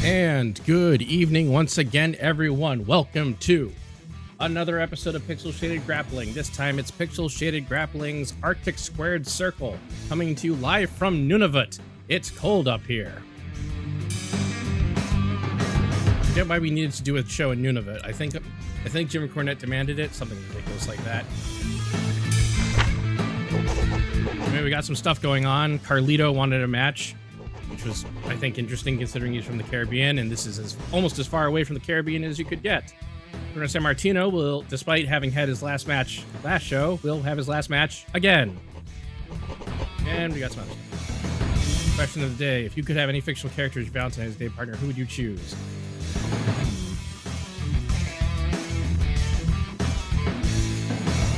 And good evening once again, everyone. Welcome to another episode of Pixel Shaded Grappling. This time it's Pixel Shaded Grappling's Arctic Squared Circle, coming to you live from Nunavut. It's cold up here. I forget why we needed to do a show in Nunavut. I think Jim Cornette demanded it, something ridiculous like that. Anyway, we got some stuff going on. Carlito wanted a match, which was, I think, interesting considering he's from the Caribbean, and this is almost as far away from the Caribbean as you could get. Bruno San Martino will, despite having had his last match last show, will have his last match again. And we got some other stuff. Question of the day: if you could have any fictional character as your Valentine's Day partner, who would you choose?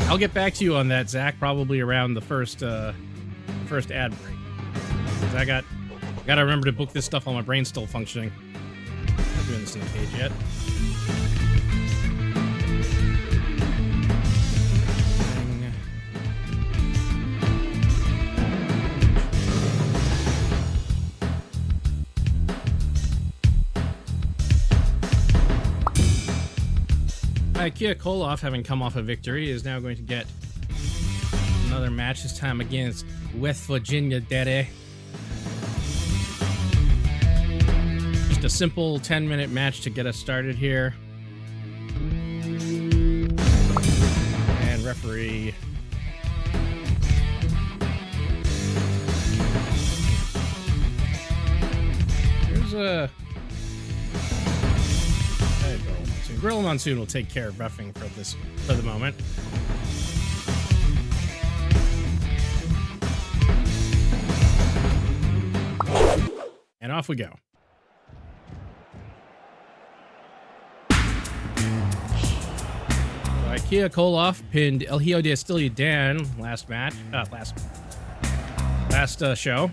I'll get back to you on that, Zach, probably around the first ad break. 'Cause I gotta remember to book this stuff while my brain's still functioning. I'm not doing this in the cage yet. Kia Koloff, having come off a victory, is now going to get another match, this time against West Virginia Daddy. Just a simple 10-minute match to get us started here. And referee... Here's a... Gorilla Monsoon will take care of roughing for the moment. And off we go. Kia Koloff pinned El Hijo de Estilo Dan last show.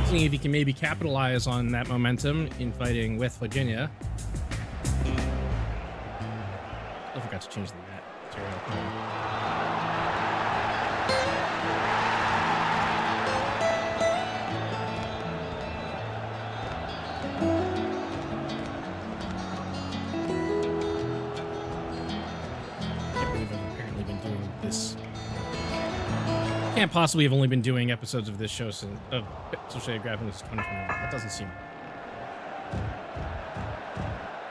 Seeing if he can maybe capitalize on that momentum in fighting West Virginia. I forgot to change the mat material. Can't believe I've apparently been doing this. Can't possibly have only been doing episodes of this show since Pixel Shaded Grappling since 2021. That doesn't seem.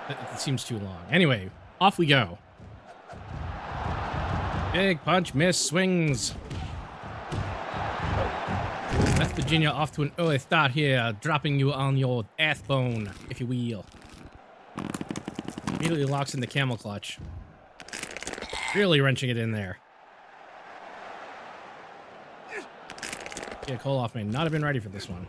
It seems too long. Anyway, off we go. Big punch, miss, swings. West Virginia off to an early start here, dropping you on your ass bone, if you will. Immediately locks in the camel clutch. Really wrenching it in there. Yeah, Koloff may not have been ready for this one.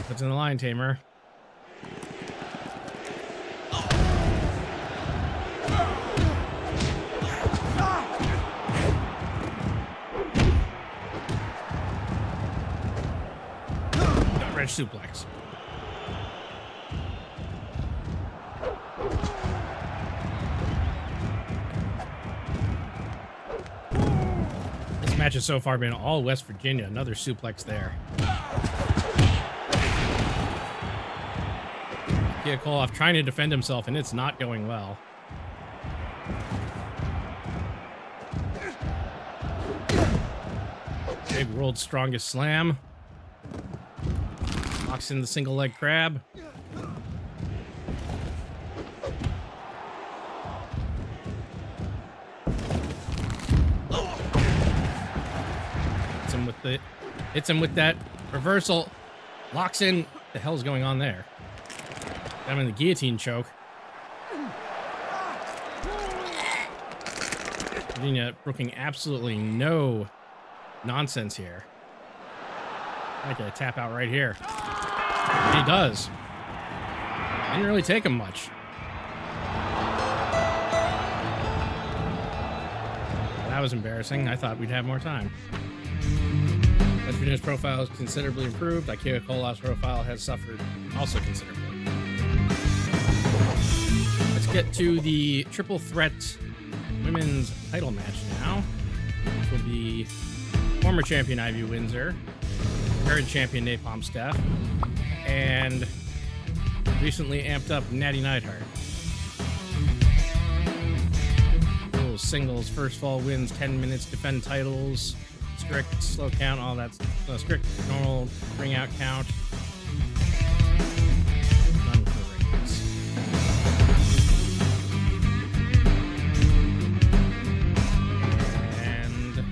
Puts in the line tamer. Suplex. This match has so far been all West Virginia. Another suplex there. Kia Koloff trying to defend himself, and it's not going well. Big world's strongest slam. Locks in the single leg crab. Hits him with that reversal. Locks in. What the hell's going on there? I'm in the guillotine choke. Virginia brooking absolutely no nonsense here. I get a tap out right here. He does. Didn't really take him much. That was embarrassing. I thought we'd have more time. West Virginia's profile is considerably improved. Kia Koloff's profile has suffered also considerably. Let's get to the triple threat women's title match now, which will be former champion Ivy Windsor, current champion Napalm Steph, and recently amped up Natty Neidhart. Rules, singles, first fall wins, 10 minutes, defend titles, strict, slow count, all that. Strict, normal, ring out count. None for rings. And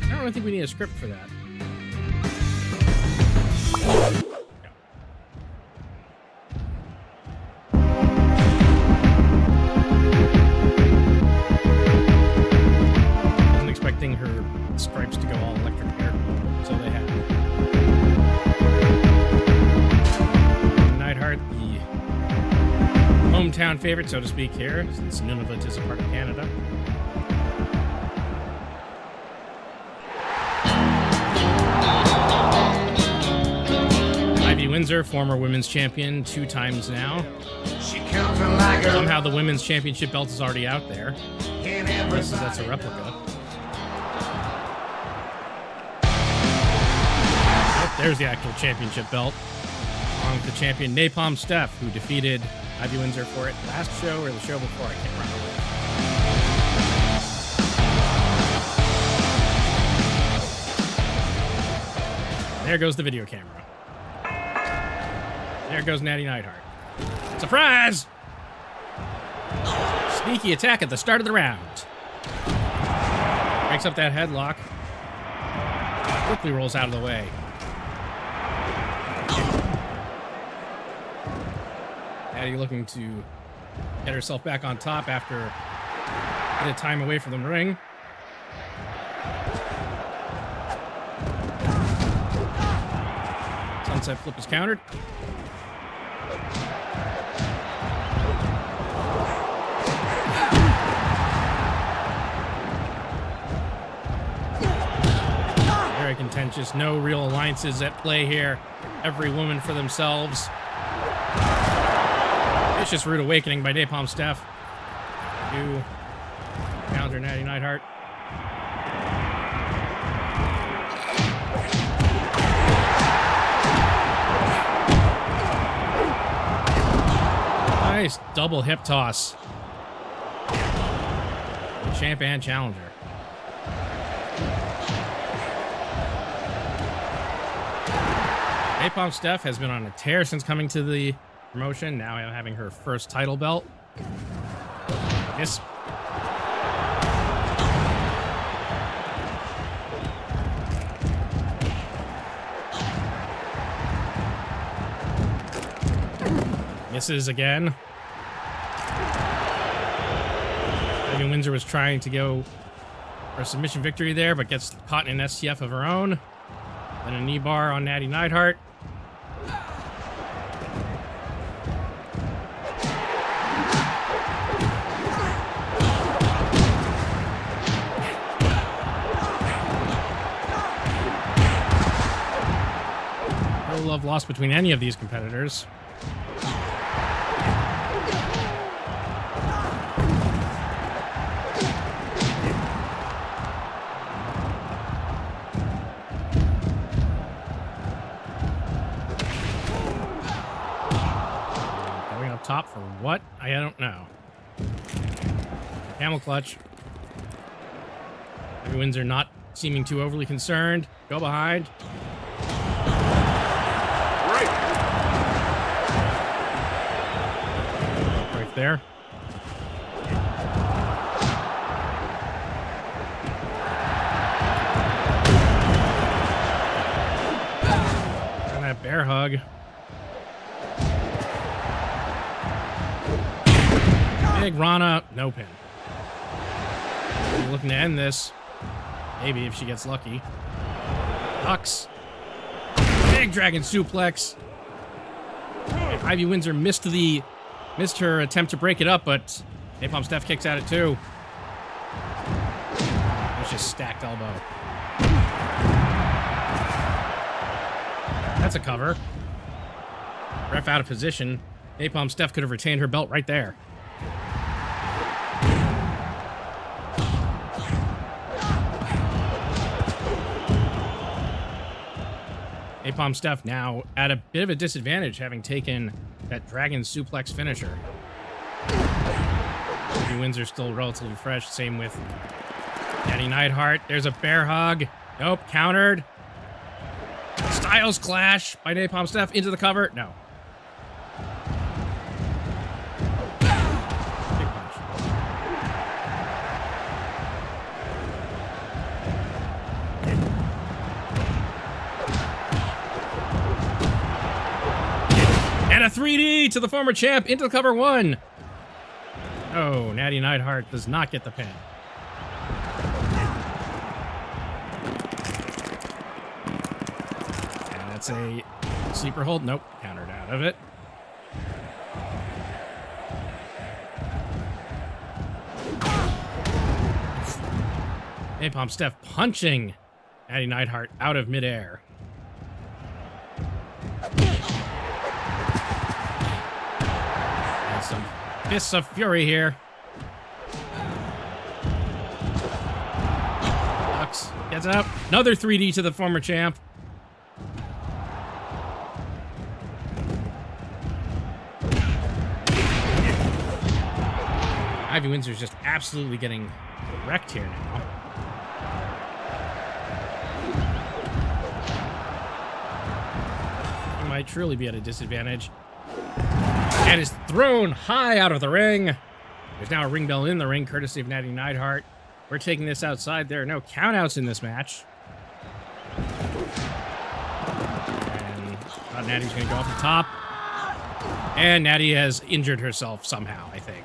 I don't really think we need a script for that. Her stripes to go all electric hair, so they have. Neidhart, the hometown favorite, so to speak, here, since Nunavut is a part of Canada. Ivy Windsor, former women's champion 2 times now. Somehow the women's championship belt is already out there. That's a replica. There's the actual championship belt, along with the champion Napalm Steph, who defeated Ivy Windsor for it last show or the show before, I can't remember. There goes the video camera. There goes Natty Neidhart. Surprise! Sneaky attack at the start of the round. Breaks up that headlock. Quickly rolls out of the way. Natty looking to get herself back on top after a bit of time away from the ring. Sunset flip is countered. Very contentious. No real alliances at play here. Every woman for themselves. Vicious rude awakening by Napalm Steph. To counter Natty Neidhart. Nice double hip toss. The champ and challenger. Napalm Steph has been on a tear since coming to the promotion, now having her first title belt. Misses again. Ivy Windsor was trying to go for a submission victory there, but gets caught in an STF of her own. Then a knee bar on Natty Neidhart. No love lost between any of these competitors. Top for what? I don't know. Camel clutch. Ivy Windsor not seeming too overly concerned. Go behind. Right there. And that bear hug. Big Rana, no pin. We're looking to end this. Maybe if she gets lucky. Ducks. Big dragon suplex. And Ivy Windsor missed her attempt to break it up, but Napalm Steph kicks at it too. It's just stacked elbow. That's a cover. Ref out of position. Napalm Steph could have retained her belt right there. Napalm Steph now at a bit of a disadvantage, having taken that Dragon Suplex finisher. He wins are still relatively fresh. Same with Natty Neidhart. There's a bear hug. Nope, countered. Styles clash by Napalm Steph into the cover. No. Big punch. And a 3D to the former champ into the cover 1. Oh, Natty Neidhart does not get the pin. And that's a sleeper hold. Nope, countered out of it. Napalm Steph punching Natty Neidhart out of midair. And some Fists of Fury here. Ducks. Gets up. Another 3D to the former champ. Ivy Windsor's just absolutely getting wrecked here now. He might truly be at a disadvantage. And is thrown high out of the ring. There's now a ring bell in the ring, courtesy of Natty Neidhart. We're taking this outside. There are no countouts in this match. And Natty's going to go off the top. And Natty has injured herself somehow, I think.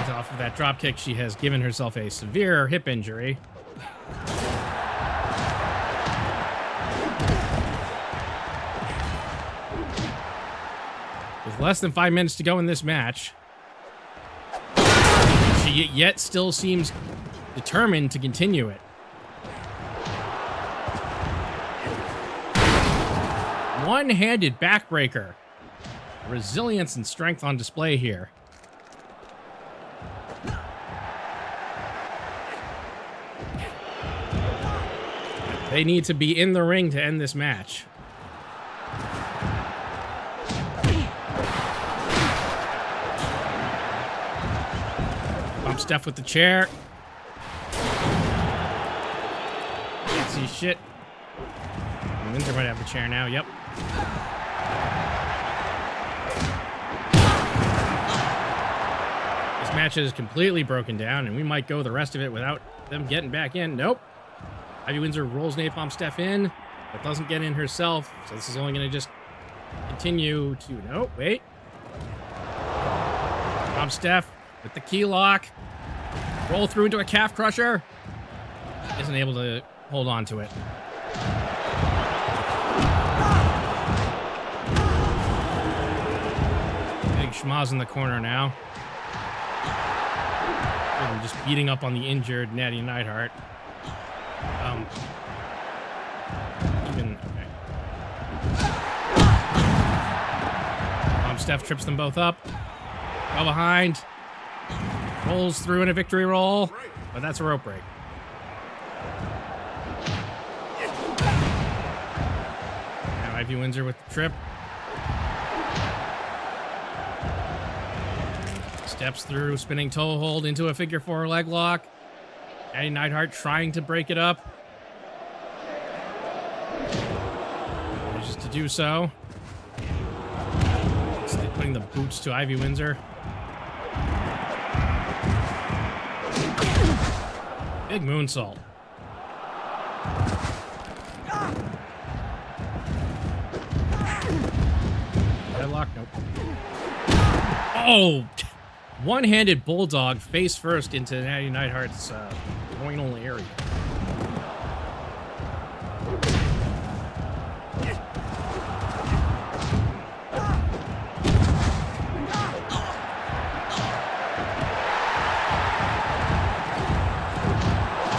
Off of that drop kick, she has given herself a severe hip injury. With less than 5 minutes to go in this match, she yet still seems determined to continue it. One-handed backbreaker. Resilience and strength on display here. They need to be in the ring to end this match. Bump Steph with the chair. Can't see shit. Windsor might have the chair now. Yep. This match is completely broken down, and we might go the rest of it without them getting back in. Nope. Ivy Windsor rolls Napalm Steph in, but doesn't get in herself, so this is only going to just continue to... No, wait. Napalm Steph with the key lock. Roll through into a calf crusher. Isn't able to hold on to it. Big schmaz in the corner now. And just beating up on the injured Natty Neidhart. Okay. Steph trips them both up. Go behind. Rolls through in a victory roll, but that's a rope break. Now Ivy Windsor with the trip. Steps through, spinning toe hold into a figure 4 leg lock. Natty Neidhart trying to break it up. Manages to do so. Putting the boots to Ivy Windsor. Big moonsault. Headlock, nope. Oh! One-handed bulldog face first into Natty Neidhart's groinal area.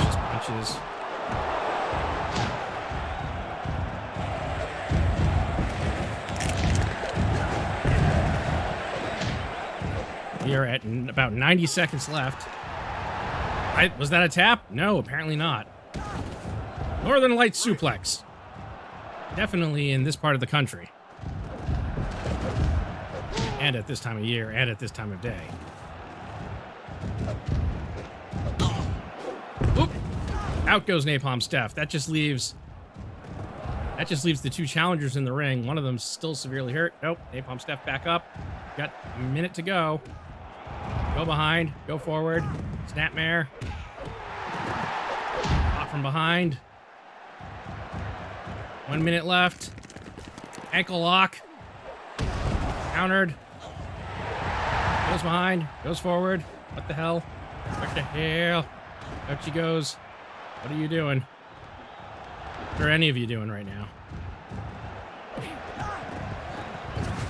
Just punches. We are at about 90 seconds left. Was that a tap? No, apparently not. Northern Light suplex. Definitely in this part of the country. And at this time of year, and at this time of day. Oop. Out goes Napalm Steph. That just leaves the two challengers in the ring. One of them's still severely hurt. Nope. Napalm Steph back up. Got a minute to go. Go behind. Go forward. Snapmare. Off from behind. 1 minute left. Ankle lock. Countered. Goes behind. Goes forward. What the hell? What the hell? Out she goes. What are you doing? What are any of you doing right now?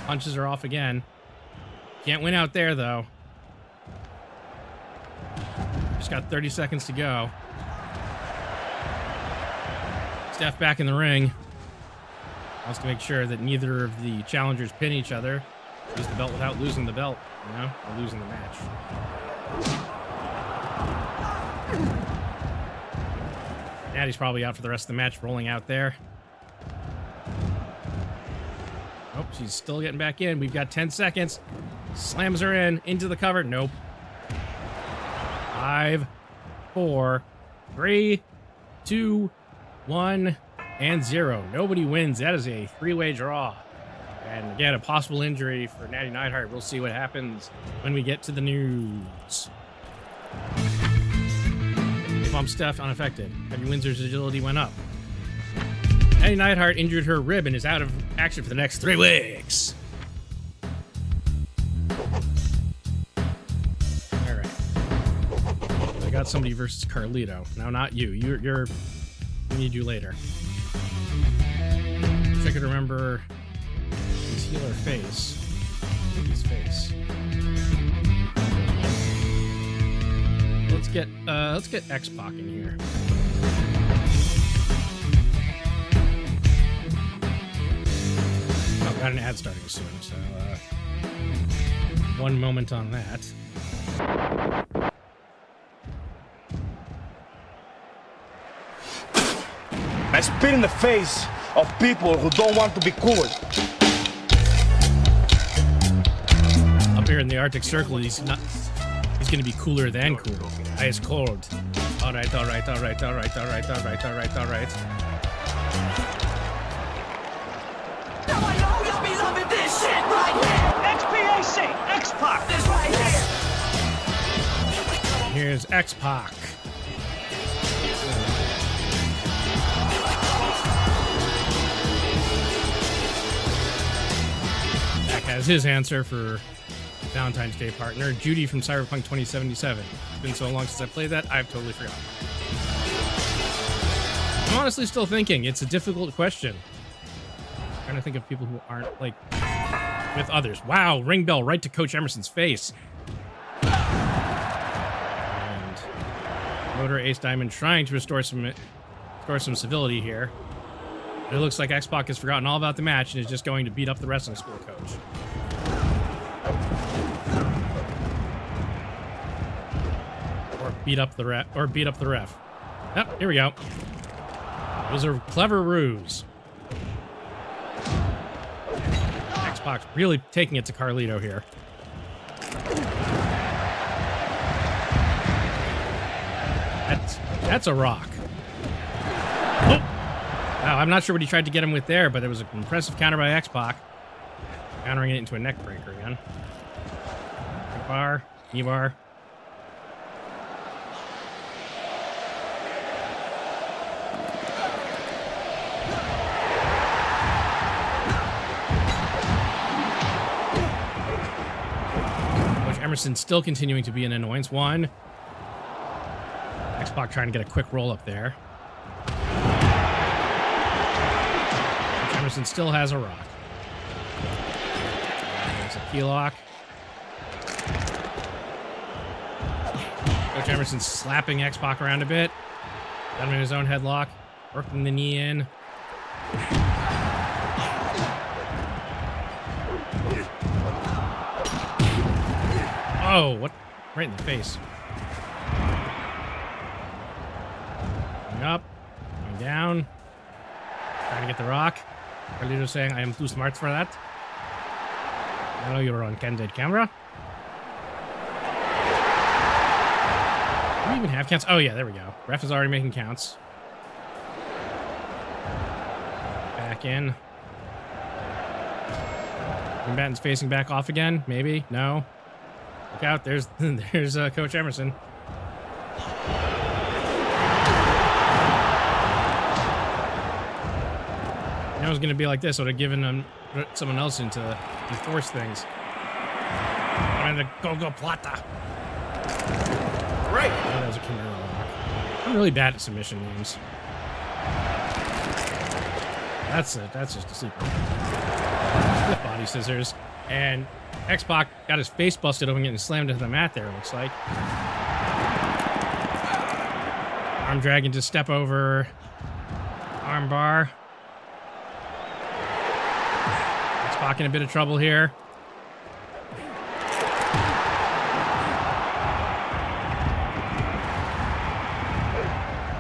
Punches are off again. Can't win out there, though. Just got 30 seconds to go. Steph back in the ring. Wants to make sure that neither of the challengers pin each other. Lose the belt without losing the belt, you know, or losing the match. Natty's probably out for the rest of the match, rolling out there. Oh, she's still getting back in. We've got 10 seconds. Slams her in, into the cover. Nope. 5, 4, 3, 2, 1, and 0. Nobody wins. That is a three-way draw. And again, a possible injury for Natty Neidhart. We'll see what happens when we get to the news. Napalm Steph unaffected. Heavy Windsor's agility went up. Natty Neidhart injured her rib and is out of action for the next 3 weeks. All right. I got somebody versus Carlito. No, not you. You're. We need you later. If I could remember his heel or face. His face. Let's get X-Pac in here. Oh, got an ad starting soon, so one moment on that. I spit in the face of people who don't want to be cool. Up here in the Arctic Circle, he's gonna be cooler than cool. Ice cold. All right. XPAC, X-Pac. This right here. Here's X-Pac. Zach has his answer for Valentine's Day partner, Judy from Cyberpunk 2077. It's been so long since I played that, I've totally forgotten. I'm honestly still thinking. It's a difficult question. I'm trying to think of people who aren't, like, with others. Wow, ring bell right to Coach Emerson's face. And Motor Ace Diamond trying to restore some civility here. But it looks like X-Pac has forgotten all about the match and is just going to beat up the wrestling school coach. Or beat up the ref. Yep, here we go. It was a clever ruse. X-Pac's really taking it to Carlito here. That's a rock. Oh. Wow, I'm not sure what he tried to get him with there, but it was an impressive counter by X-Pac. Countering it into a neck breaker again. Bar, knee bar. Coach Emerson still continuing to be an annoyance. One. X-Pac trying to get a quick roll up there. Coach Emerson still has a rock. There's a key lock. Coach Emerson slapping X-Pac around a bit. Got him in his own headlock. Working the knee in. Oh, what? Right in the face. Going up, going down, trying to get the rock. Carlito saying, I am too smart for that. I know you're on candid camera. Do we even have counts? Oh, yeah, there we go. Ref is already making counts. Back in. Combatant's facing back off again. Maybe. No. Look out. There's Coach Emerson. You know it was going to be like this. Would have given them someone else in to enforce things. And the go-go plata. Right. Oh, that was a Kimura lock. I'm really bad at submission names. That's just a secret. With body scissors. And X-Pac got his face busted open and slammed into the mat there, it looks like. Arm drag into step over. Arm bar. X-Pac in a bit of trouble here.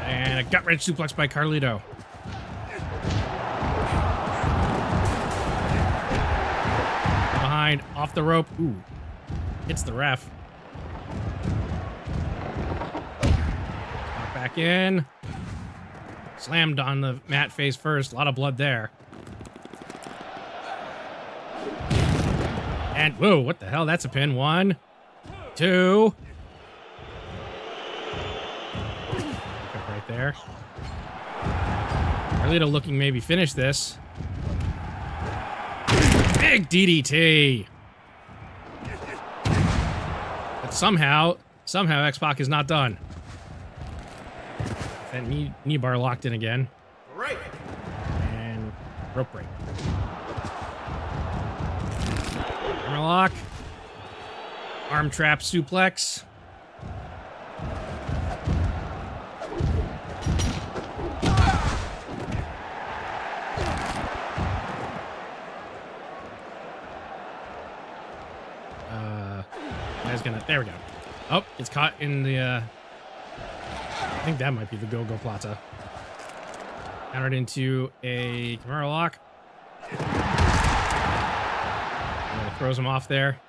And a gut-wrench suplex by Carlito. Behind, off the rope. Ooh. Hits the ref. Back in. Slammed on the mat face first. A lot of blood there. And, whoa, what the hell? That's a pin. 1, 2. Right there. Carlito looking maybe finish this. Big DDT. But somehow X-Pac is not done. That knee bar locked in again. Right. And rope break. Hammerlock. Arm trap suplex. There we go. Oh, it's caught in the, I think that might be the go-go plata. Countered into a Kimura lock. Throws him off there.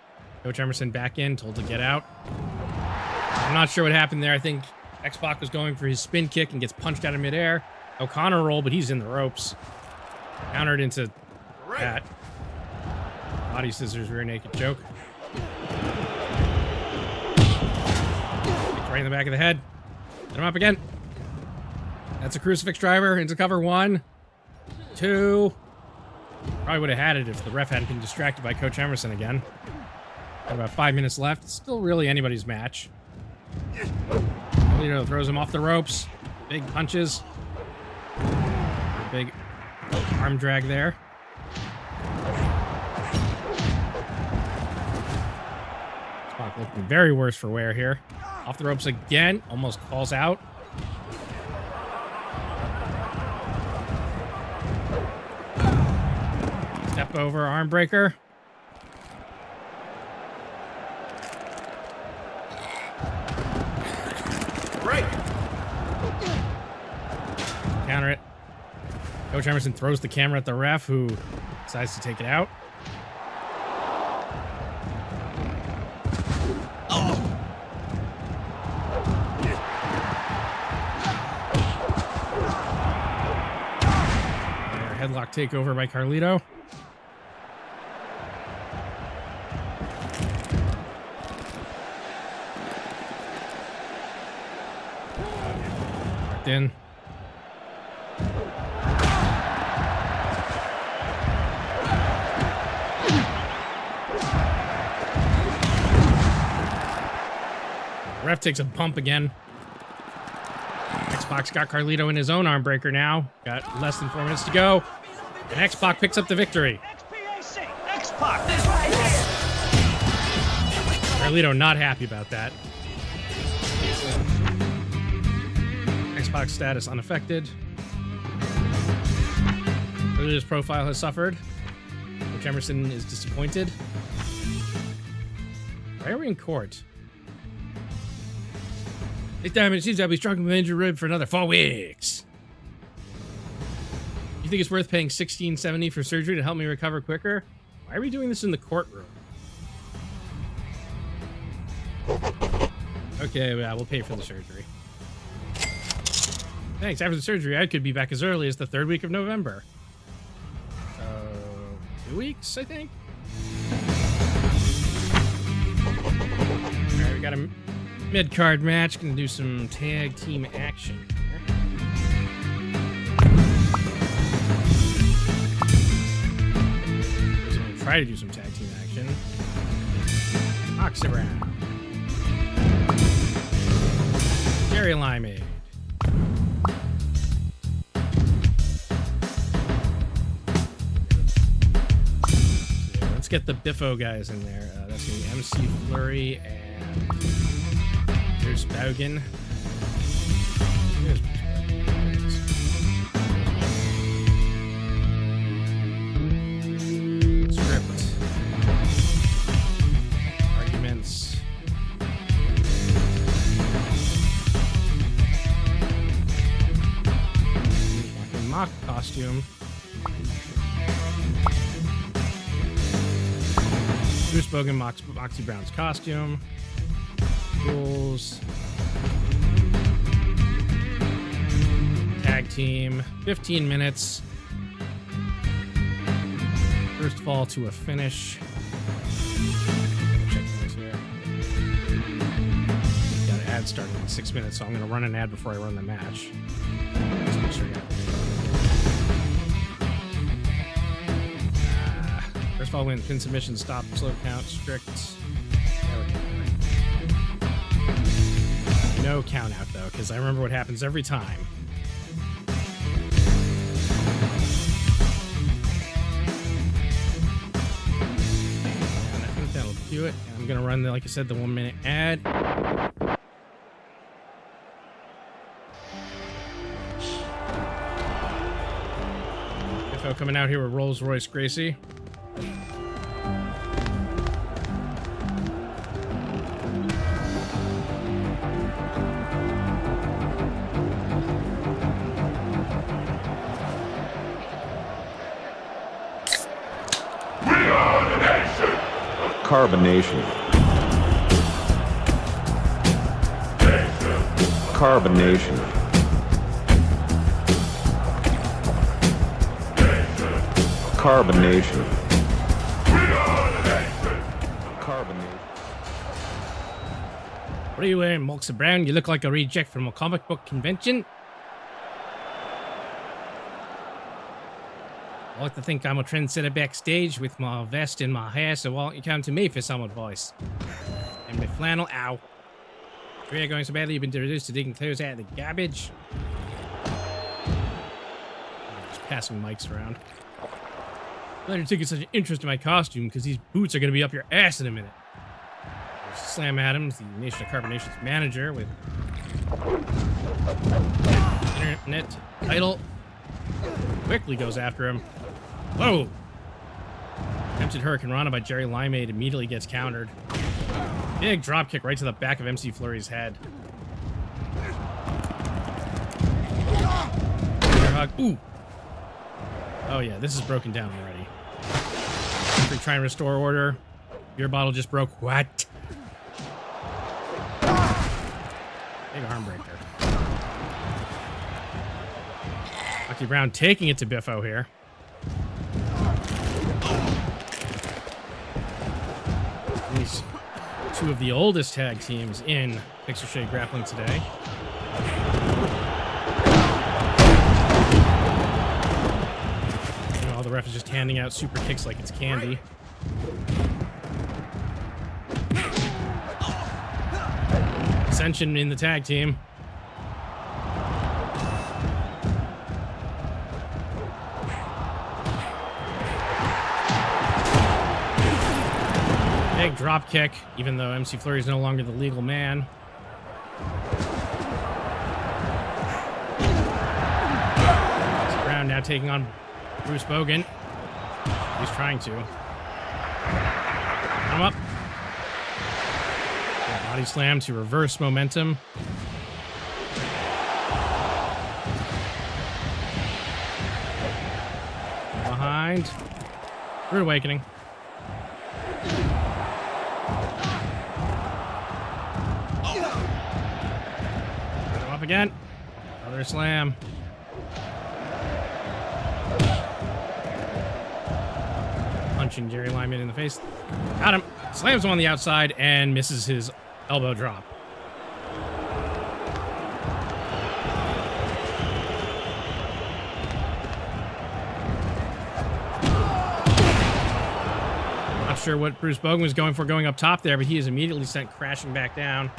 Coach Emerson back in, told to get out. I'm not sure what happened there. I think X-Pac was going for his spin kick and gets punched out of midair. O'Connor roll, but he's in the ropes. Countered into that. Body scissors, rear naked choke. Right in the back of the head. Get him up again. That's a crucifix driver into cover. 1, 2. Probably would have had it if the ref hadn't been distracted by Coach Emerson again. Got about 5 minutes left. It's still really anybody's match. Carlito throws him off the ropes. Big punches. Big arm drag there. Spock looking very worse for wear here. Off the ropes again. Almost falls out. Step over, arm breaker. Right. Counter it. Coach Emerson throws the camera at the ref, who decides to take it out. Headlock takeover by Carlito. Locked in. Ref takes a bump again. X-Pac's got Carlito in his own arm breaker now. Got less than 4 minutes to go. And X-Pac picks up the victory. Carlito not happy about that. X-Pac's status unaffected. Carlito's profile has suffered. Coach Emerson is disappointed. Why are we in court? This time it seems I'll be struggling with injured rib for another 4 weeks. You think it's worth paying $16.70 for surgery to help me recover quicker? Why are we doing this in the courtroom? Okay, yeah, we'll pay for the surgery. Thanks. After the surgery, I could be back as early as the 3rd week of November. So, 2 weeks, I think? Alright, we got a mid-card match. Gonna do some tag team action here. So I'm gonna try to do some tag team action. Oxy Brown. Jerry Limeade. So let's get the Biffo guys in there. That's gonna be MC Flurry and there's Baugen. Script. Arguments. Mock costume. Bruce Bogan Moxie Brown's costume. Rules. Tag team. 15 minutes. First fall to a finish. Check those here. Got an ad starting in 6 minutes, so I'm going to run an ad before I run the match. Just make sure I got it. First fall win, pin submission, stop, slow count, strict. No count out though, because I remember what happens every time. And I think that'll do it. And I'm gonna run, like I said, the 1 minute ad. Biffo coming out here with Rolls Royce Gracie. Carbonation. Carbonation. Carbonation. Carbonation. What are you wearing, Moxie Brown? You look like a reject from a comic book convention. I like to think I'm a trendsetter backstage with my vest in my hair, so why don't you come to me for some advice? And my flannel, ow. Career going so badly you've been reduced to digging clothes out of the garbage. Just passing mics around. Glad you're taking such an interest in my costume, because these boots are going to be up your ass in a minute. There's Slam Adams, the Nation of Carbonation's manager, with internet title. Quickly goes after him. Whoa! Attempted Hurricane Rana by Jerry Limeade immediately gets countered. Big drop kick right to the back of MC Flurry's head. Ooh! Oh yeah, this is broken down already. If we try and restore order, beer bottle just broke. What? Big arm breaker. Moxie Brown taking it to Biffo here. These two of the oldest tag teams in Pixel Shade Grappling today. You know, all the ref is just handing out super kicks like it's candy. Ascension in the tag team. Big drop kick, even though MC Flurry is no longer the legal man. Brown now taking on Bruce Bogan. He's trying to. Come up. Body slam to reverse momentum. behind. Rude Awakening. Go up again. Another slam. Punching Jerry Lyman in the face. Got him. Slams him on the outside and misses his elbow drop. Not sure what Bruce Bogan was going for going up top there, but he is immediately sent crashing back down.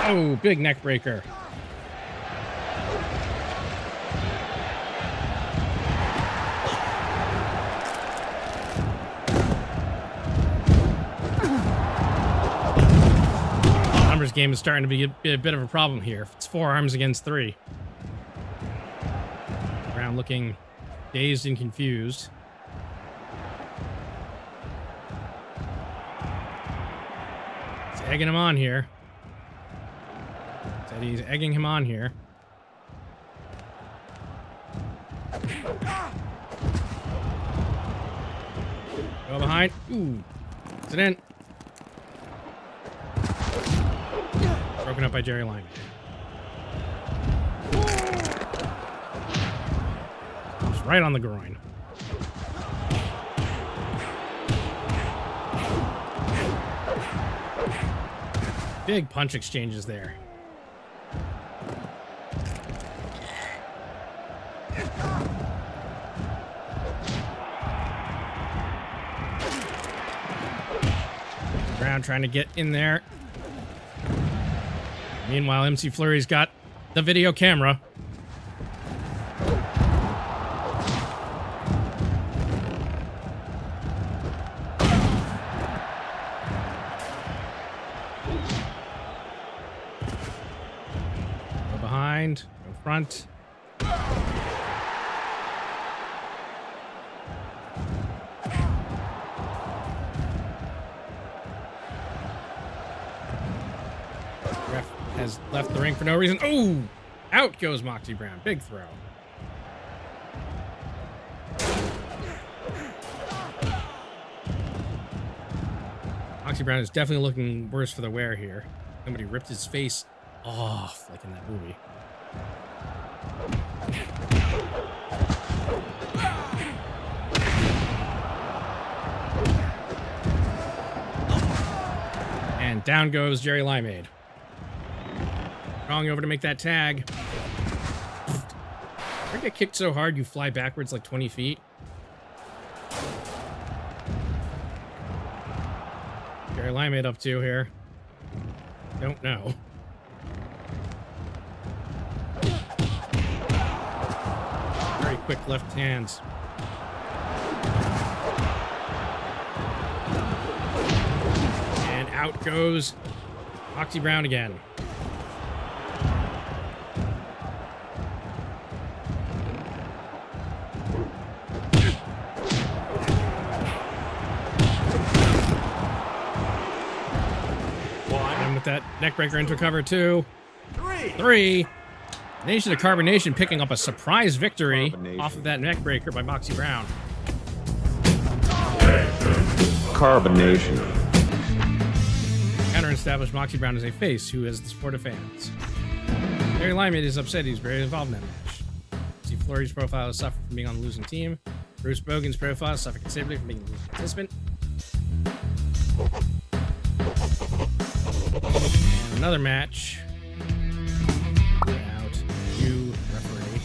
Oh, big neck breaker. Numbers game is starting to be a bit of a problem here. It's 4 arms against 3. Brown looking dazed and confused. He's egging him on here. Said he's egging him on here. Go behind. Ooh. Is it in? Broken up by Jerry Lyman. Just right on the groin. Big punch exchanges there. Brown trying to get in there. Meanwhile, MC Fleury's got the video camera. Go behind, go front. Ref has left the ring for no reason. Oh! Out goes Moxie Brown. Big throw. Moxie Brown is definitely looking worse for the wear here. Somebody ripped his face off, like in that movie. And down goes Jerry Limeade. Wrong over to make that tag. Ever get kicked so hard you fly backwards like 20 feet? Jerry Limeade up to here. Don't know. Very quick left hands. And out goes Moxie Brown again. That neckbreaker into cover 2. 3. Nation of Carbonation picking up a surprise victory off of that neckbreaker by Moxie Brown. Carbonation. Counter-established Moxie Brown as a face who has the support of fans. Jerry Limeade is upset he's very involved in that match. See Fleury's profile has suffered from being on the losing team. Bruce Bogan's profile suffered considerably from being a losing participant. And another match. Out. You, referee.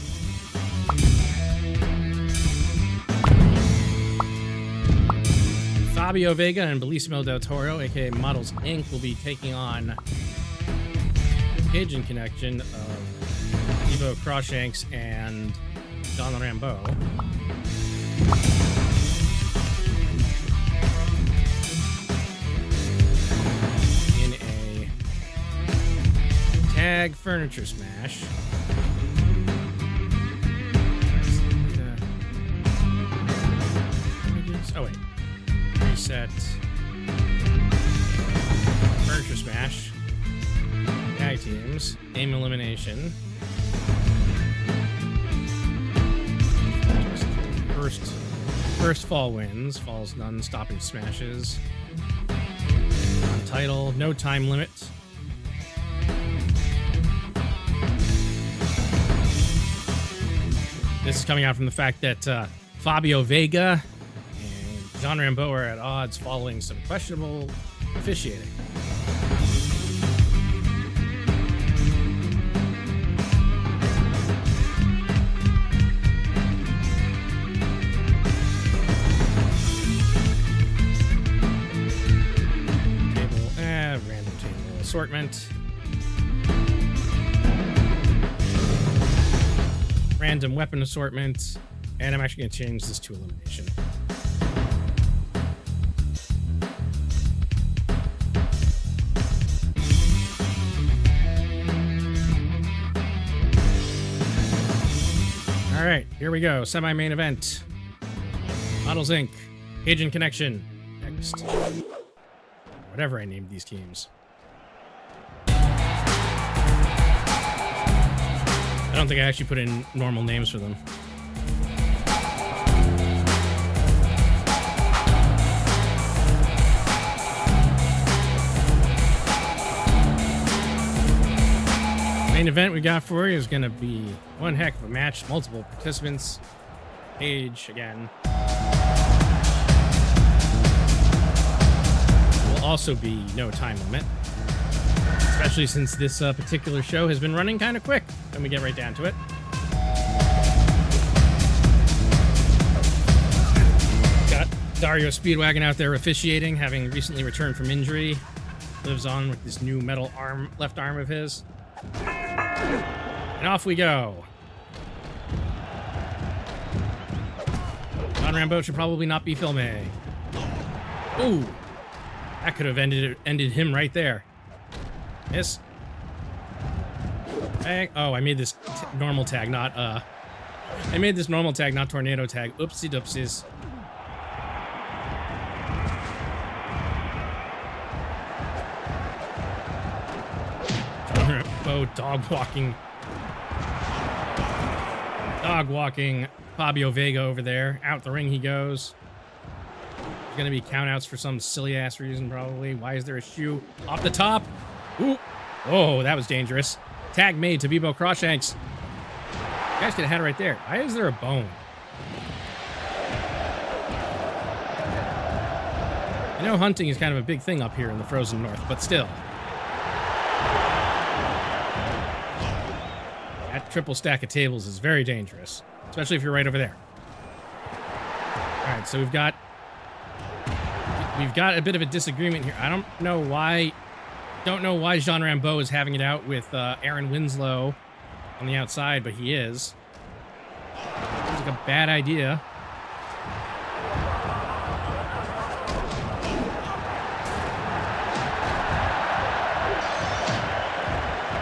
Fabio Vega and Bellissimo Del Toro, aka Models Inc., will be taking on Pigeon Connection of Evo Crawshanks and Don Rambeau. Tag furniture smash. Oh wait. Reset. Furniture smash. Tag tag teams. Aim elimination. First fall wins. Falls none. Stopping smashes. Non-title. No time limit. This is coming out from the fact that Fabio Vega and Jean Rambeau are at odds following some questionable officiating. Random table assortment. Random weapon assortment. And I'm actually going to change this to elimination. All right, here we go. Semi-main event. Models Inc. Agent Connection. Next. Whatever I named these teams. I don't think I actually put in normal names for them. Main event we got for you is going to be one heck of a match. Multiple participants. Age again. Will also be no time limit. Especially since this particular show has been running kind of quick when we get right down to it. Got Dario Speedwagon out there officiating, having recently returned from injury. Lives on with this new metal arm, left arm of his. And off we go. Jean Rambeau should probably not be filming. Ooh. That could have ended him right there. Miss. Hey. Oh, I made this normal tag, not I made this normal tag, not tornado tag. Oopsie doopsies. Dog walking Fabio Vega over there. Out the ring he goes. There's gonna be countouts for some silly ass reason, probably. Why is there a shoe off the top? Ooh. Oh, that was dangerous. Tag made to Bebo Croshanks. You guys could have had it right there. Why is there a bone? I know hunting is kind of a big thing up here in the frozen north, but still. That triple stack of tables is very dangerous, especially if you're right over there. All right, so we've got a bit of a disagreement here. I don't know why Jean Rambeau is having it out with Aaron Winslow on the outside, but he is. Seems like a bad idea.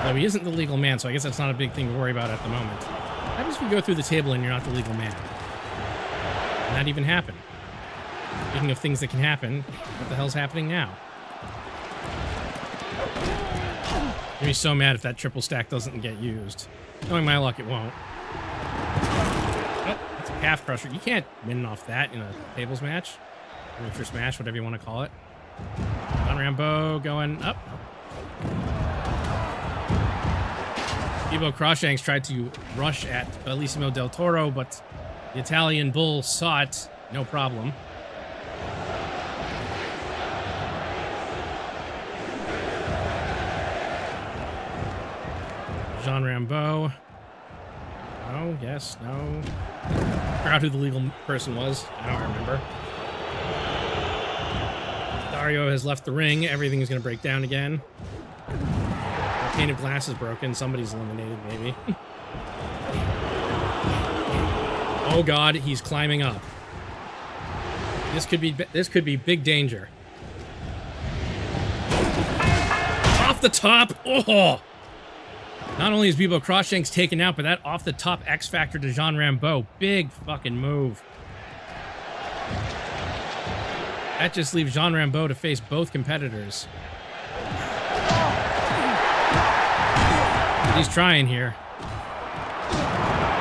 Though he isn't the legal man, so I guess that's not a big thing to worry about at the moment. What happens if you go through the table and you're not the legal man? Can that even happen? Speaking of things that can happen, what the hell's happening now? I'm gonna be so mad if that triple stack doesn't get used. Knowing my luck, it won't. Oh, that's a calf crusher. You can't win off that in a tables match. Amateur smash, whatever you want to call it. Jean Rambeau going up. Bebo Croshanks tried to rush at Bellissimo del Toro, but the Italian bull saw it. No problem. Jean Rambeau. No, yes, no. I forgot who the legal person was. I don't remember. Dario has left the ring. Everything is going to break down again. The pane of glass is broken. Somebody's eliminated, maybe. Oh God, he's climbing up. This could be big danger. Off the top. Oh. Not only is Bebo Croshanks taken out, but that off the top X Factor to Jean Rambeau. Big fucking move. That just leaves Jean Rambeau to face both competitors. He's trying here.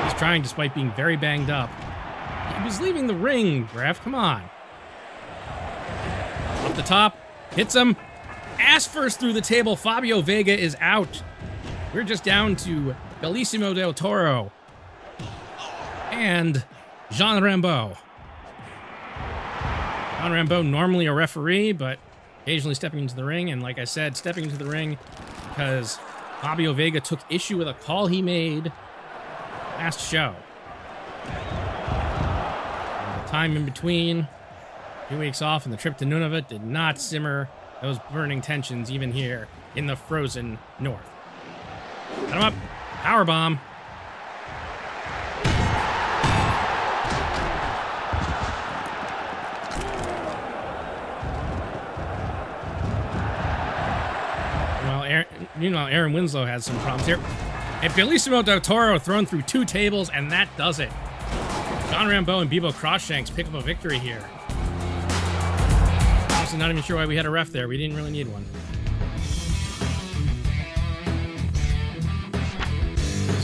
He's trying despite being very banged up. He was leaving the ring, Graf. Come on. Off the top. Hits him. Ass first through the table. Fabio Vega is out. We're just down to Bellissimo del Toro and Jean Rambeau. Jean Rambeau, normally a referee, but occasionally stepping into the ring. And like I said, stepping into the ring because Fabio Vega took issue with a call he made last show. And the time in between, 2 weeks off and the trip to Nunavut did not simmer those burning tensions even here in the frozen north. Got him up. Powerbomb. Well, Aaron Winslow has some problems here. And Bellissimo del Toro thrown through 2 tables, and that does it. John Rambeau and Bebo Crossshanks pick up a victory here. Honestly, not even sure why we had a ref there. We didn't really need one.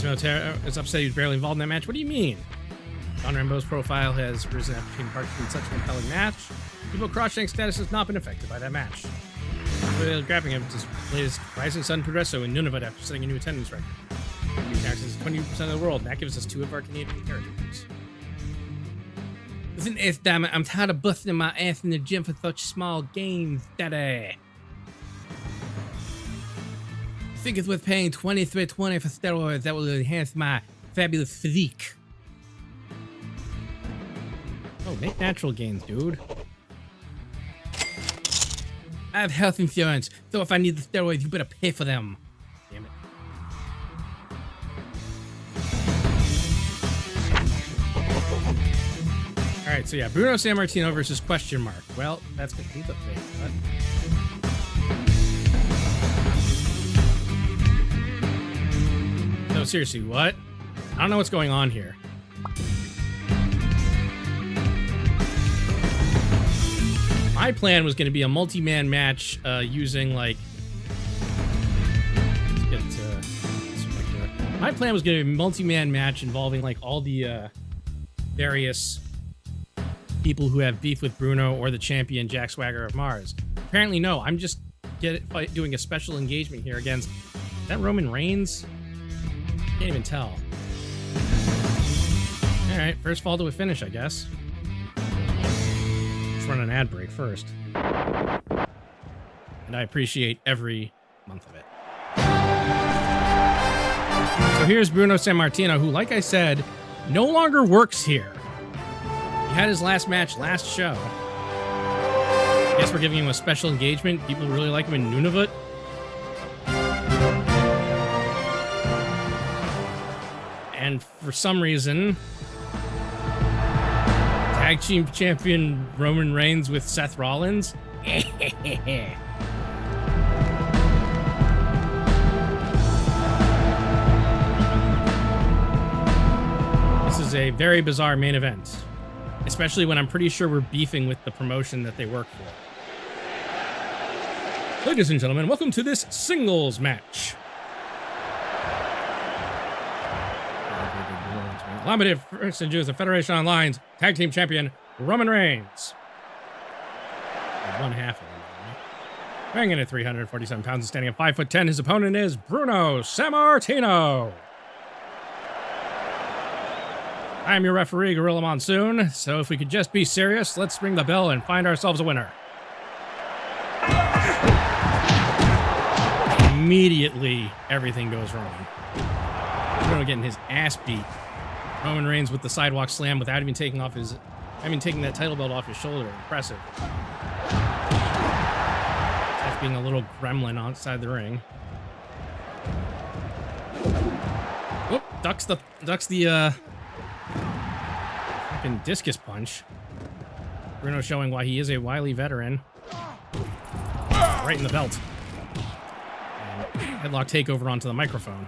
It's upset he was barely involved in that match. What do you mean? John Rambeau's profile has risen after taking part in such a compelling match. Bebo Crossshanks' status has not been affected by that match. Grappling him displayed his rising sun Progresso in Nunavut after setting a new attendance record. He taxes 20% of the world, and that gives us 2 of our Canadian territories. Listen, damn it, I'm tired of busting my ass in the gym for such small gains, daddy. I think it's worth paying $23.20 for steroids that will enhance my fabulous physique. Oh, make natural gains, dude. I have health insurance, so if I need the steroids, you better pay for them. Damn it. Alright, so yeah, Bruno Sammartino versus question mark. Well, that's good. Who's up there? No, seriously, what? I don't know what's going on here. My plan was going to be a multi-man match using, like... My plan was going to be a multi-man match involving, like, all the various people who have beef with Bruno or the champion Jack Swagger of Mars. Apparently, no. I'm just doing a special engagement here against... Is that Roman Reigns? Can't even tell. Alright, first fall to a finish, I guess. Let's run an ad break first. And I appreciate every month of it. So here's Bruno Sammartino, who, like I said, no longer works here. He had his last match last show. I guess we're giving him a special engagement. People really like him in Nunavut. And for some reason, tag team champion Roman Reigns with Seth Rollins. This is a very bizarre main event, especially when I'm pretty sure we're beefing with the promotion that they work for. Ladies and gentlemen, welcome to this singles match. Eliminated first and the Federation Online's tag team champion Roman Reigns. One half of him. Weighing in at 347 pounds and standing at 5'10", his opponent is Bruno Sammartino. I am your referee, Gorilla Monsoon, so if we could just be serious, let's ring the bell and find ourselves a winner. Immediately, everything goes wrong. Bruno getting his ass beat. Roman Reigns with the sidewalk slam without even taking that title belt off his shoulder. Impressive. Seth being a little gremlin outside the ring. Whoop, ducks the fucking discus punch. Bruno showing why he is a wily veteran. Right in the belt. And headlock takeover onto the microphone.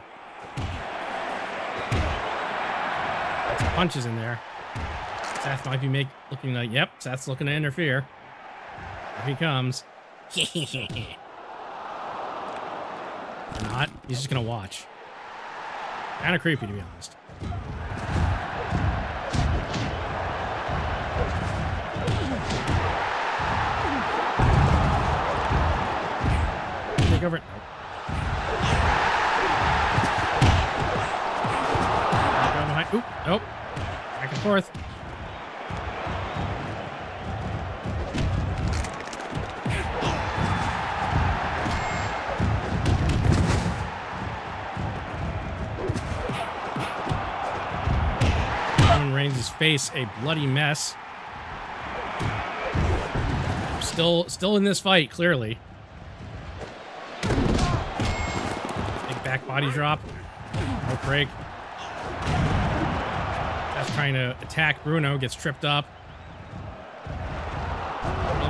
Some punches in there. Seth might be looking like, yep, Seth's looking to interfere. Here he comes. Not. He's just gonna watch. Kind of creepy, to be honest. Take over it. Nope. Behind. Oop. Nope. Back and forth. Reigns' face a bloody mess. Still in this fight, clearly. Big back body drop. No break. That's trying to attack Bruno, gets tripped up.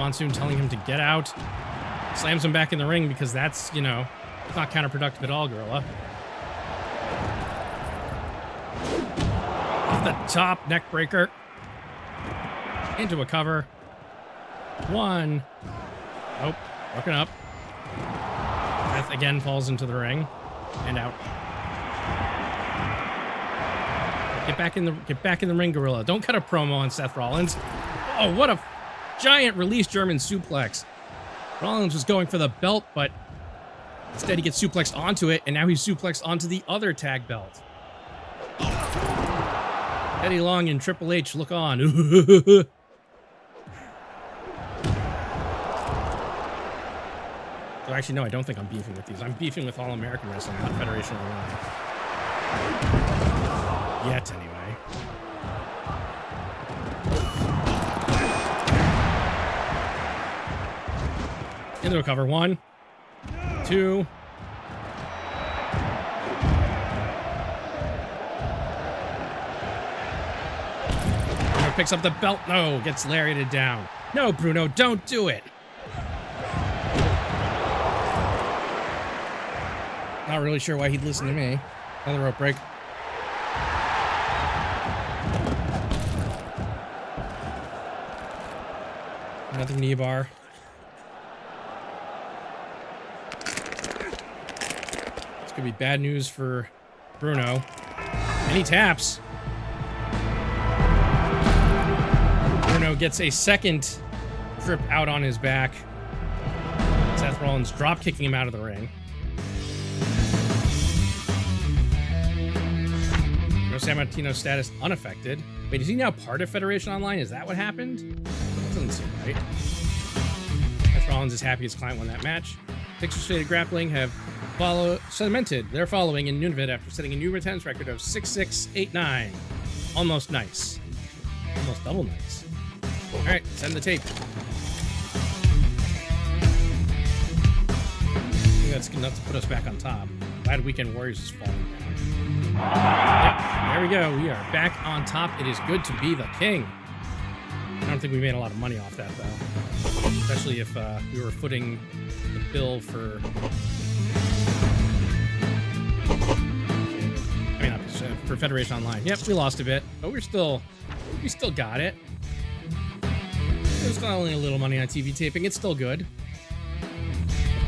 Monsoon telling him to get out. Slams him back in the ring because that's, you know, it's not counterproductive at all, Gorilla. Off the top, neck breaker. Into a cover. One. Nope. Broken up. Beth again falls into the ring. And out. Get back in the ring, Gorilla. Don't cut a promo on Seth Rollins. Oh, what a giant release German suplex. Rollins was going for the belt, but instead he gets suplexed onto it, and now he's suplexed onto the other tag belt. Eddie Long and Triple H look on. So actually, no, I don't think I'm beefing with these. I'm beefing with All American Wrestling, not Federation of the Line. Yet, anyway. Into a cover. 1, 2. Picks up the belt. No, gets lariated down. No, Bruno, don't do it. Not really sure why he'd listen to me. Another rope break. Another knee bar. This could be bad news for Bruno. And he taps. Bruno gets a second trip out on his back. Seth Rollins drop kicking him out of the ring. Sammartino's status unaffected. Wait, is he now part of Federation Online? Is that what happened? Doesn't seem right. Seth Rollins is happy his client won that match. Pixel-shaded Grappling have cemented their following in Nunavut after setting a new attendance record of 6,689. Almost nice. Almost double nice. All right, send the tape. I think that's enough to put us back on top. Glad Weekend Warriors is falling down. Yep, there we go. We are back on top. It is good to be the king. I don't think we made a lot of money off that, though. Especially if we were footing the bill for... I mean, for Federation Online. Yep, we lost a bit, but we still got it. There's not only a little money on TV taping, it's still good.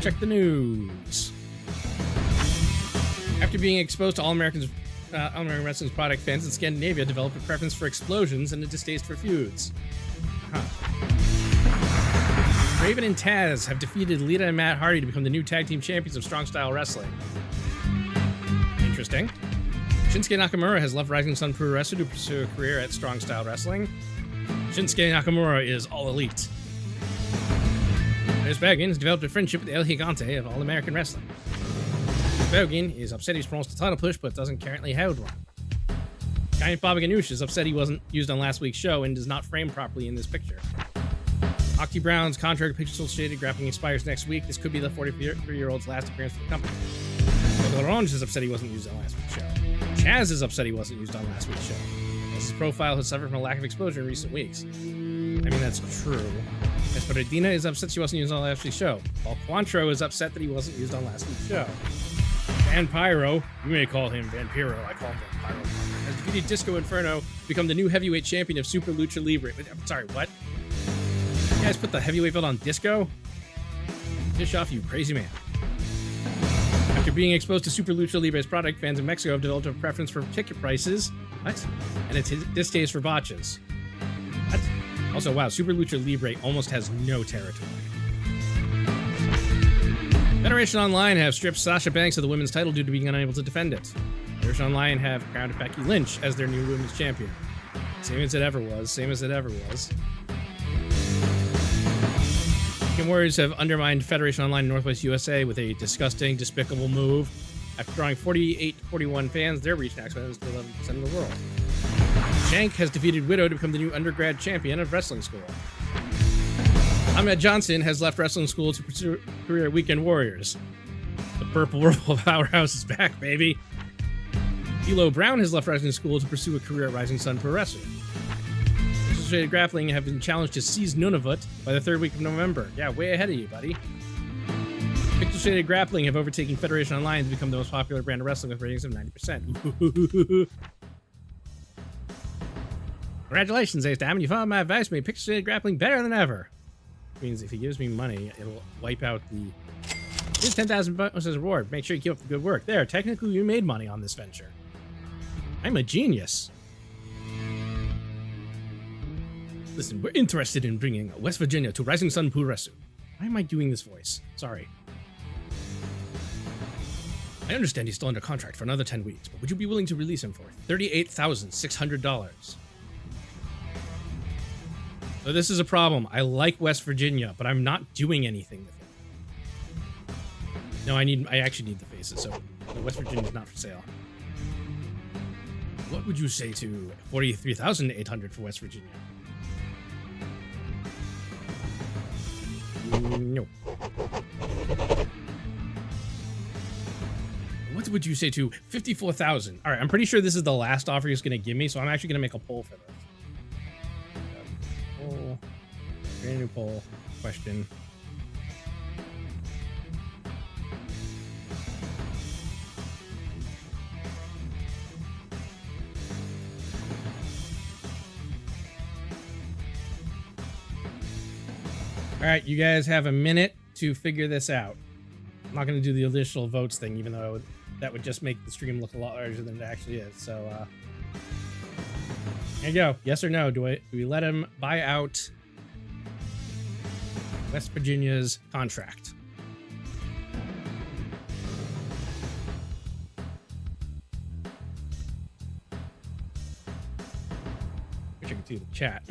Check the news. After being exposed to All American Wrestling's product, fans in Scandinavia developed a preference for explosions and a distaste for feuds. Raven and Taz have defeated Lita and Matt Hardy to become the new tag team champions of Strong Style Wrestling. Interesting. Shinsuke Nakamura has left Rising Sun Pro Wrestling to pursue a career at Strong Style Wrestling. Shinsuke Nakamura is all elite. Chris Bergen has developed a friendship with El Gigante of All American Wrestling. Bergen is upset he's promised a title push but doesn't currently hold one. Giant Baba Ganoush is upset he wasn't used on last week's show and is not framed properly in this picture. Octi Brown's contract to Pixel Shaded Grappling expires next week. This could be the 43-year-old's last appearance for the company. Orange is upset he wasn't used on last week's show. Chaz is upset he wasn't used on last week's show, as his profile has suffered from a lack of exposure in recent weeks. I mean, that's true. Esperadina is upset she wasn't used on last week's show. Paul Quantro is upset that he wasn't used on last week's show. Vampiro, you may call him Vampiro, I call him Vampiro, has defeated Disco Inferno to become the new heavyweight champion of Super Lucha Libre. I'm sorry, what? You guys put the heavyweight belt on Disco? Dish off, you crazy man. After After being exposed to Super Lucha Libre's product, fans in Mexico have developed a preference for ticket prices. What? And a distaste for botches. What? Also, wow, Super Lucha Libre almost has no territory. Federation Online have stripped Sasha Banks of the women's title due to being unable to defend it. Federation Online have crowned Becky Lynch as their new women's champion. Same as it ever was. Same as it ever was. Weekend Warriors have undermined Federation Online Northwest USA with a disgusting, despicable move. After drawing 48-41 fans, their reach now expands to 11% of the world. Shank has defeated Widow to become the new undergrad champion of wrestling school. Ahmed Johnson has left wrestling school to pursue a career at Weekend Warriors. The Purple Purple Powerhouse is back, baby. D'Lo Brown has left wrestling school to pursue a career at Rising Sun Pro Wrestling. Pixel Grappling have been challenged to seize Nunavut by the third week of November. Yeah, way ahead of you, buddy. Pixel Grappling have overtaken Federation Online to become the most popular brand of wrestling with ratings of 90%. Congratulations, Ace Diamond. You followed my advice, made Pixel Grappling better than ever. Which means if he gives me money, it'll wipe out the... Here's 10,000 bonuses as reward. Make sure you keep up the good work. There, technically you made money on this venture. I'm a genius. Listen, we're interested in bringing West Virginia to Rising Sun Pro Wrestling. Why am I doing this voice? Sorry. I understand he's still under contract for another 10 weeks, but would you be willing to release him for $38,600? So this is a problem. I like West Virginia, but I'm not doing anything with him. No, I actually need the faces, so West Virginia is not for sale. What would you say to $43,800 for West Virginia? No. What would you say to $54,000? All right, I'm pretty sure this is the last offer he's going to give me, so I'm actually going to make a poll for this. Poll. Brand new poll. Question. All right, you guys have a minute to figure this out. I'm not going to do the additional votes thing, even though that would just make the stream look a lot larger than it actually is. So, here you go. Yes or no? Do we let him buy out West Virginia's contract? Wish I could see the chat.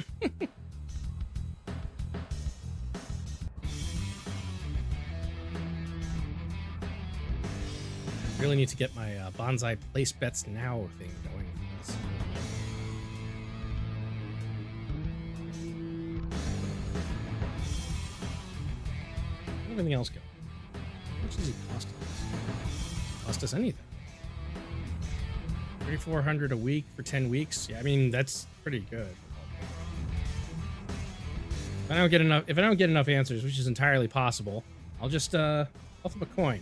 Really need to get my bonsai place bets now thing going. How's everything else go? How much does it cost us? It cost us anything. $3,400 a week for 10 weeks. Yeah, I mean that's pretty good. If I don't get enough answers, which is entirely possible, I'll just I'll flip a coin.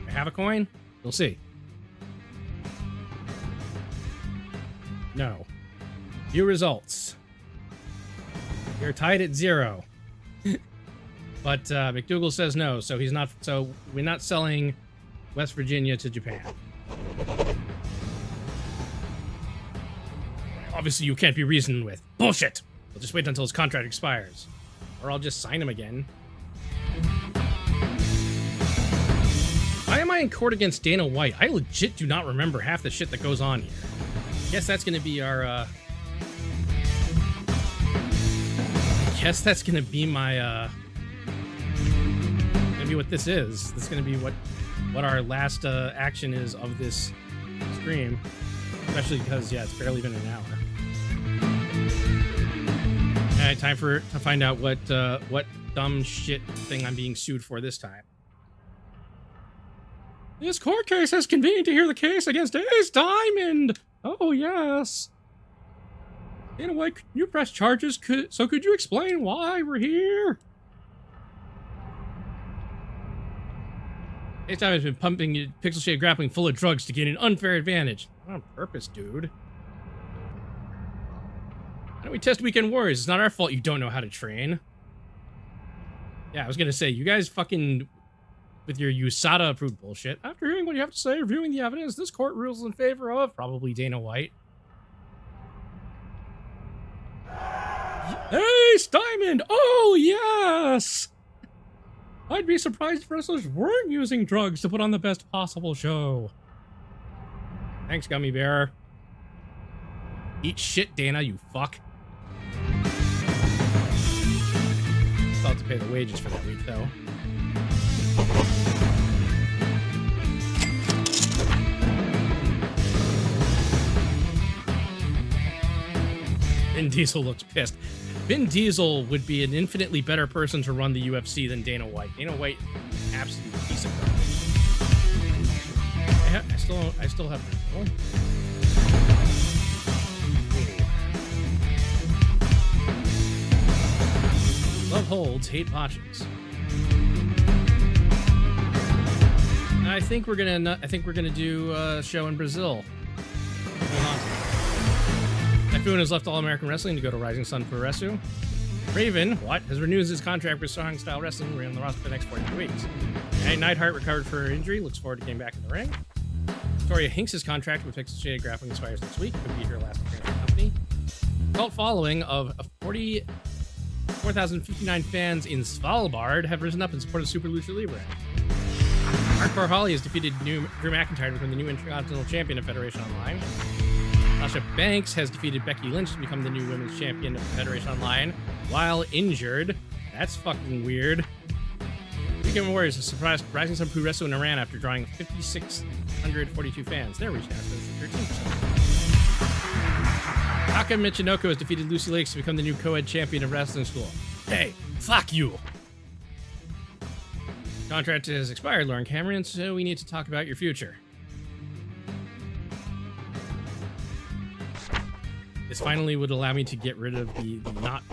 Have a coin? We'll see. No. Few results. You're tied at 0. But McDougal says no, so he's not. So we're not selling West Virginia to Japan. Obviously, you can't be reasoned with. Bullshit. We'll just wait until his contract expires, or I'll just sign him again. Why am I in court against Dana White? I legit do not remember half the shit that goes on here. I guess that's gonna be our, I guess that's gonna be my, gonna be what this is. This is gonna be what our last, action is of this stream. Especially because, yeah, it's barely been an hour. Alright, time to find out what dumb shit thing I'm being sued for this time. This court case has convened to hear the case against Ace Diamond. Oh, yes. Dana White, can you press charges? Could you explain why we're here? Ace Diamond's been pumping Pixel Shade Grappling full of drugs to gain an unfair advantage. Not on purpose, dude. Why don't we test Weekend Warriors? It's not our fault you don't know how to train. Yeah, I was gonna say, you guys fucking... with your USADA approved bullshit. After hearing what you have to say, reviewing the evidence, this court rules in favor of probably Dana White. Hey, Steinman! Oh, yes! I'd be surprised if wrestlers weren't using drugs to put on the best possible show. Thanks, Gummy Bear. Eat shit, Dana, you fuck. Still have to pay the wages for that week, though. Vin Diesel looks pissed. Vin Diesel would be an infinitely better person to run the UFC than Dana White. Dana White, absolute piece of garbage. I still have control. Love holds, hate botches. I think we're gonna do a show in Brazil. Hold on. Typhoon has left All American Wrestling to go to Rising Sun Pro Wrestling. Raven, has renewed his contract with Strong Style Wrestling. We're on the roster for the next 42 weeks. Neidhart recovered for her injury. Looks forward to getting back in the ring. Victoria Hinks' contract with Pixel Shaded Grappling expires next week. Could be her last appearance with the company. Cult following of 4,059 fans in Svalbard have risen up in support of Super Lucha Libre. Hardcore Holly has defeated Drew McIntyre to become the new Intercontinental Champion of Federation Online. Sasha Banks has defeated Becky Lynch to become the new Women's Champion of Federation Online while injured. That's fucking weird. Weekend Warriors has surprised Rising Sun Pro Wrestling in Iran after drawing 5,642 fans. They're reaching out to 13%. Taka Michinoko has defeated Lucy Lakes to become the new co-ed champion of wrestling school. Hey, fuck you. Contract has expired, Lauren Cameron, so we need to talk about your future. This finally would allow me to get rid of the not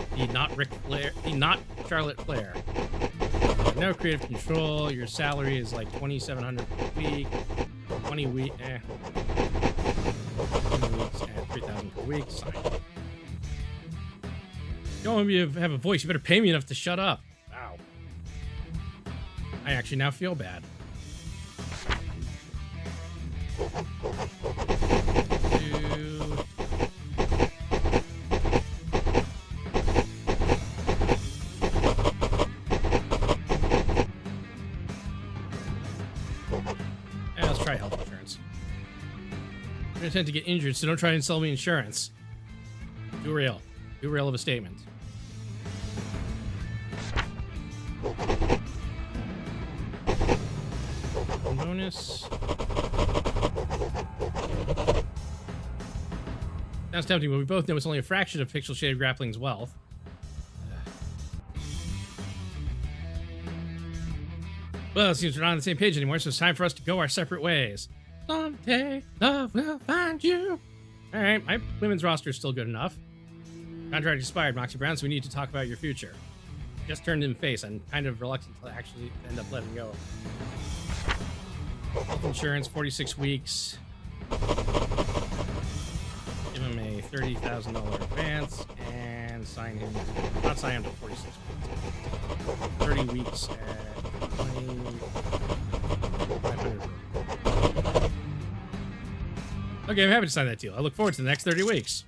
Charlotte Flair. No creative control. Your salary is like $2,700 per week. 20 weeks at $3,000 per week. Sign. You don't want me to have a voice. You better pay me enough to shut up. Wow. I actually now feel bad. Try health insurance. I'm gonna tend to get injured, so don't try and sell me insurance. Do real of a statement. Bonus. Sounds tempting, but we both know it's only a fraction of Pixel Shaded Grappling's wealth. Well, it seems we're not on the same page anymore, so it's time for us to go our separate ways. Someday, love will find you. All right, my women's roster is still good enough. Contract expired, Moxie Brown, so we need to talk about your future. Just turned him face. I'm kind of reluctant to actually end up letting go. Health insurance, 46 weeks. Give him a $30,000 advance and sign him. Not sign him to 46 weeks. 30 weeks at 2,500. Okay, I'm happy to sign that deal. I look forward to the next 30 weeks.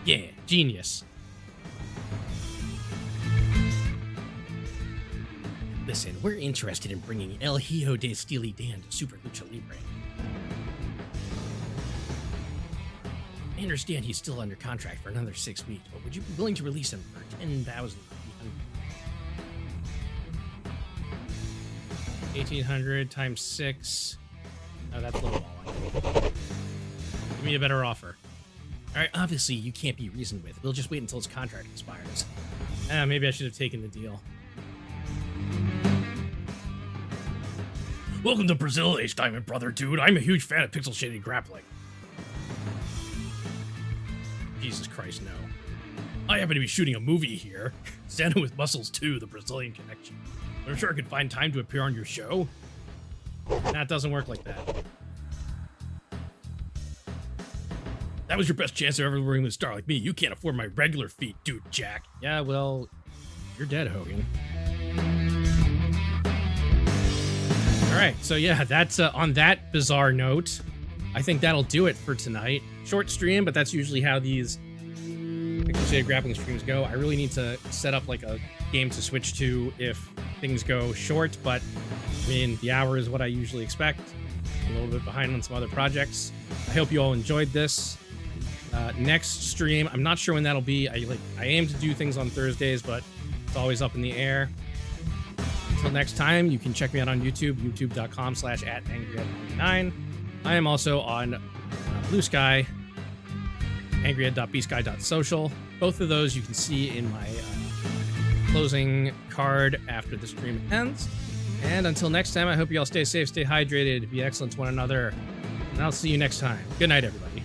Yeah, genius. Listen, we're interested in bringing El Hijo de Steely Dan to Super Lucha Libre. I understand he's still under contract for another 6 weeks, but would you be willing to release him for $10,000? 1,800 times 6. Oh, that's low ball. Give me a better offer. All right, obviously you can't be reasoned with. We'll just wait until his contract expires. Maybe I should have taken the deal. Welcome to Brazil, H-Diamond brother, dude. I'm a huge fan of Pixel Shaded Grappling. Jesus Christ, no. I happen to be shooting a movie here. Standing with Muscles 2, the Brazilian Connection. I'm sure I could find time to appear on your show. Nah, it doesn't work like that. That was your best chance of ever working with a star like me. You can't afford my regular feet, dude, Jack. Yeah, well, you're dead, Hogan. All right, so yeah, that's on that bizarre note. I think that'll do it for tonight. Short stream, but that's usually how these Crusader Grappling streams go. I really need to set up like a game to switch to if things go short, but I mean, the hour is what I usually expect. A little bit behind on some other projects. I hope you all enjoyed this. Next stream, I'm not sure when that'll be. I aim to do things on Thursdays, but it's always up in the air. Until next time, you can check me out on YouTube, youtube.com/angryed99. I am also on Blue Sky, angryed.bsky.social. Both of those you can see in my closing card after the stream ends. And until next time, I hope you all stay safe, stay hydrated, be excellent to one another, and I'll see you next time. Good night, everybody.